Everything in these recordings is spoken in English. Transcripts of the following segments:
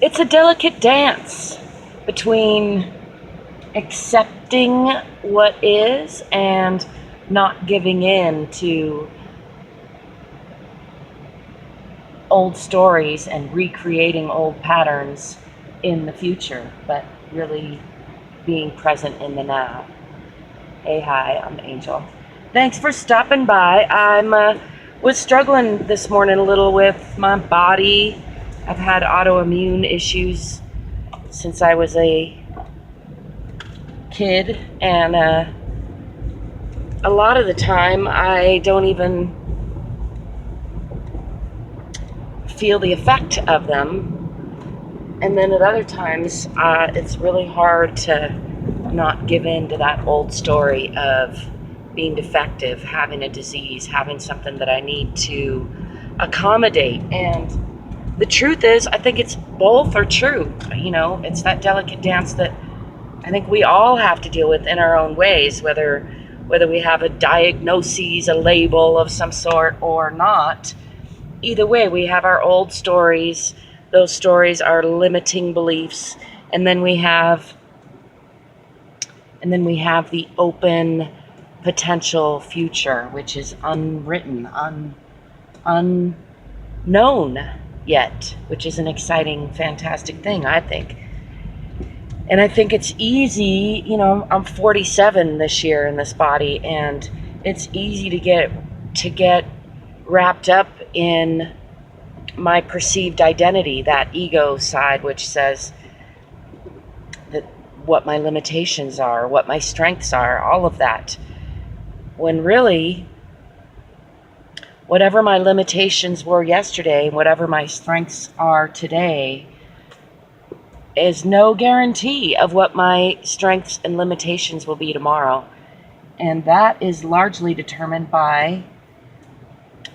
it's a delicate dance between accepting what is and not giving in to old stories and recreating old patterns in the future, but really being present in the now. Hey, hi, I'm Angel. Thanks for stopping by. Was struggling this morning a little with my body. I've had autoimmune issues since I was a kid, and a lot of the time I don't even feel the effect of them, and then at other times it's really hard to not give in to that old story of being defective, having a disease, having something that I need to accommodate. And the truth is, I think it's both are true. It's that delicate dance that I think we all have to deal with in our own ways, whether we have a diagnosis, a label of some sort or not. Either way, we have our old stories. Those stories are limiting beliefs, and then we have the open potential future, which is unwritten, unknown yet, which is an exciting, fantastic thing, I think. And I think it's easy, I'm 47 this year in this body, and it's easy to get wrapped up in my perceived identity, that ego side, which says that what my limitations are, what my strengths are, all of that. When really, whatever my limitations were yesterday, whatever my strengths are today, is no guarantee of what my strengths and limitations will be tomorrow. And that is largely determined by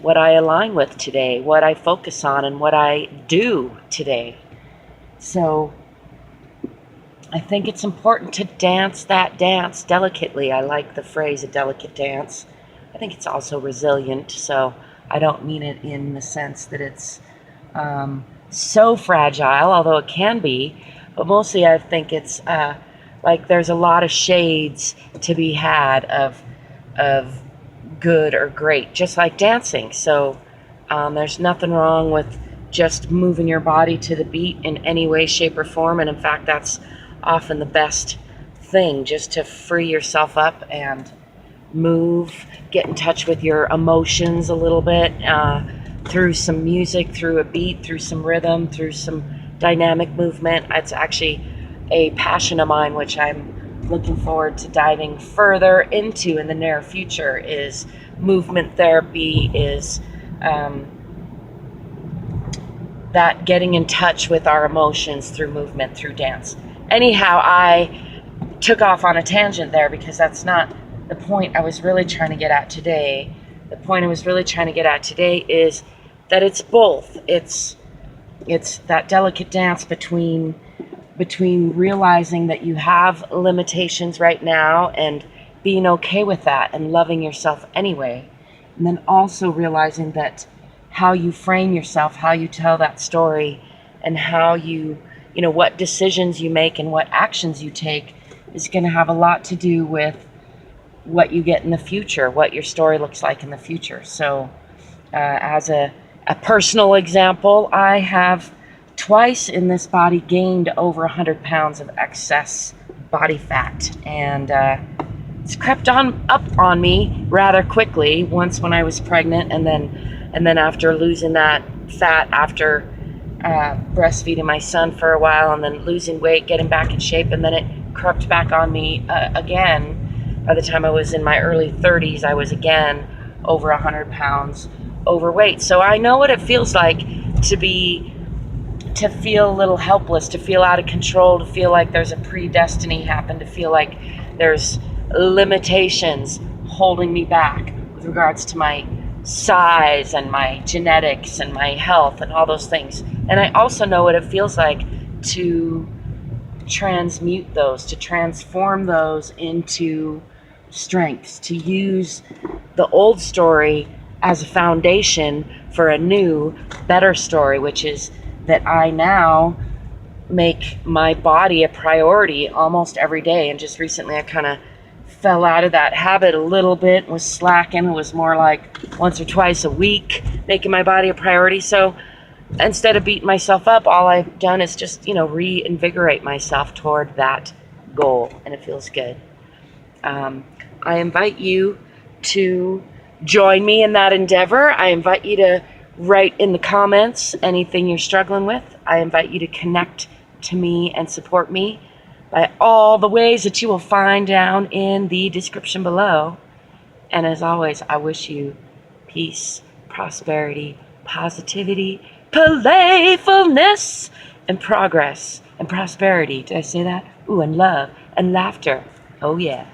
what I align with today, what I focus on, and what I do today. So I think it's important to dance that dance delicately. I like the phrase, a delicate dance. I think it's also resilient, so I don't mean it in the sense that it's so fragile, although it can be, but mostly I think it's like there's a lot of shades to be had of good or great, just like dancing. So there's nothing wrong with just moving your body to the beat in any way, shape, or form, and in fact that's often the best thing, just to free yourself up and move, get in touch with your emotions a little bit, through some music, through a beat, through some rhythm, through some dynamic movement. It's actually a passion of mine, which I'm looking forward to diving further into in the near future, is movement therapy, is that getting in touch with our emotions through movement, through dance. Anyhow, I took off on a tangent there because that's not the point I was really trying to get at today. The point I was really trying to get at today is that it's both. It's that delicate dance between realizing that you have limitations right now and being okay with that and loving yourself anyway. And then also realizing that how you frame yourself, how you tell that story, and how what decisions you make and what actions you take is going to have a lot to do with what you get in the future, what your story looks like in the future. So as a personal example, I have twice in this body gained over 100 pounds of excess body fat, and it's crept up on me rather quickly, once when I was pregnant, and then after losing that fat after breastfeeding my son for a while, and then losing weight, getting back in shape, and then it crept back on me again. By the time I was in my early 30s, I was again over 100 pounds overweight. So I know what it feels like to feel a little helpless, to feel out of control, to feel like there's a predestiny happen, to feel like there's limitations holding me back with regards to my size and my genetics and my health and all those things. And I also know what it feels like to transmute those, to transform those into strengths, to use the old story as a foundation for a new, better story, which is that I now make my body a priority almost every day. And just recently I kind of fell out of that habit a little bit, was slacking. It was more like once or twice a week making my body a priority. So instead of beating myself up, all I've done is just, reinvigorate myself toward that goal, and it feels good. I invite you to join me in that endeavor. I invite you to write in the comments anything you're struggling with. I invite you to connect to me and support me by all the ways that you will find down in the description below. And as always, I wish you peace, prosperity, positivity, playfulness, and progress, and prosperity. Did I say that? Ooh, and love, and laughter. Oh yeah.